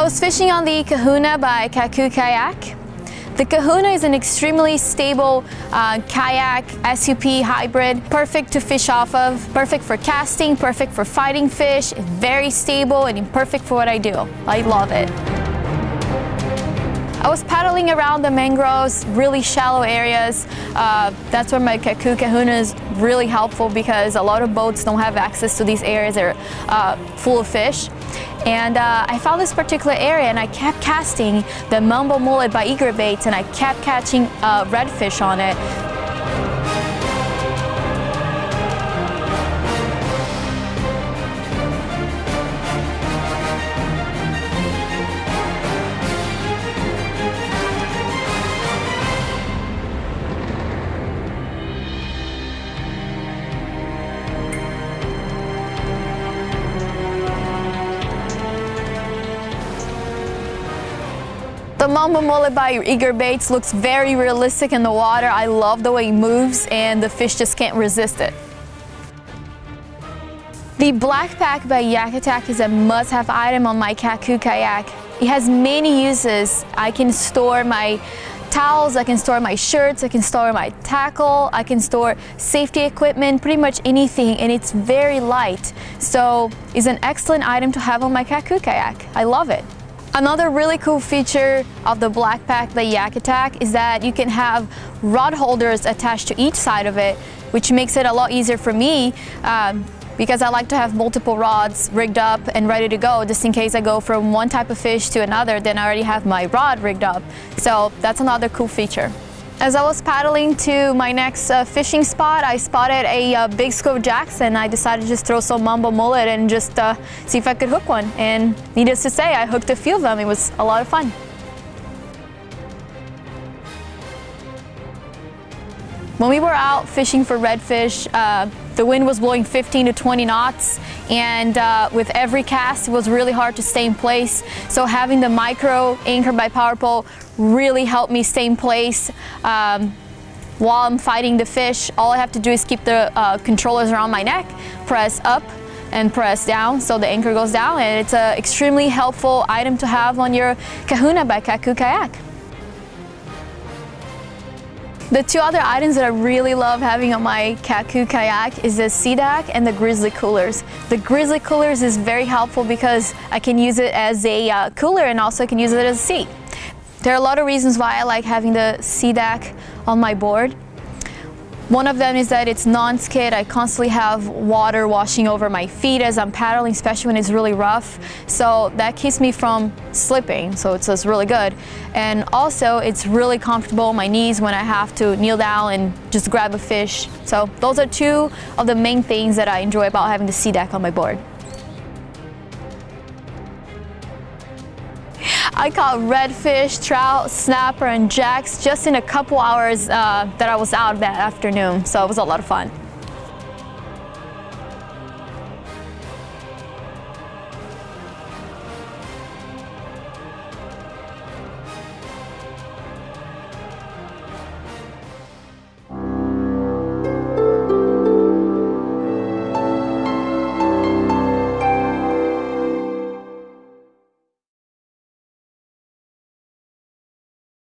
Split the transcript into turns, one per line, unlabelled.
I was fishing on the Kahuna by Kayak. The Kahuna is an extremely stable kayak SUP hybrid, perfect to fish off of, perfect for casting, perfect for fighting fish, very stable and perfect for what I do. I love it. I was paddling around the mangroves, really shallow areas. That's where my Kahuna is really helpful because a lot of boats don't have access to these areas. They're full of fish. And I found this particular area and I kept casting the Mambo mullet by Eager Baits and I kept catching redfish on it. The Mambo mullet by Eager Baits looks very realistic in the water. I love the way it moves and the fish just can't resist it. The Black Pack by Yak Attack is a must-have item on my kayak. It has many uses. I can store my towels, I can store my shirts, I can store my tackle, I can store safety equipment, pretty much anything, and it's very light. So it's an excellent item to have on my kayak. I love it. Another really cool feature of the Black Pack by Yak Attack is that you can have rod holders attached to each side of it, which makes it a lot easier for me because I like to have multiple rods rigged up and ready to go just in case I go from one type of fish to another, then I already have my rod rigged up. So that's another cool feature. As I was paddling to my next fishing spot, I spotted a big squid jacks and I decided to just throw some Mambo mullet and just see if I could hook one. And needless to say, I hooked a few of them. It was a lot of fun. When we were out fishing for redfish, the wind was blowing 15 to 20 knots and with every cast it was really hard to stay in place. So having the micro anchor by PowerPole really helped me stay in place while I'm fighting the fish. All I have to do is keep the controllers around my neck, press up and press down so the anchor goes down, and it's an extremely helpful item to have on your Kahuna by Kayak. The two other items that I really love having on my kayak is the SeaDeck and the Grizzly coolers. The Grizzly coolers is very helpful because I can use it as a cooler and also I can use it as a seat. There are a lot of reasons why I like having the SeaDeck on my board. One of them is that it's non-skid. I constantly have water washing over my feet as I'm paddling, especially when it's really rough. So that keeps me from slipping, so it's just really good. And also it's really comfortable on my knees when I have to kneel down and just grab a fish. So those are two of the main things that I enjoy about having the SeaDeck on my board. I caught redfish, trout, snapper, and jacks just in a couple hours that I was out that afternoon, so it was a lot of fun.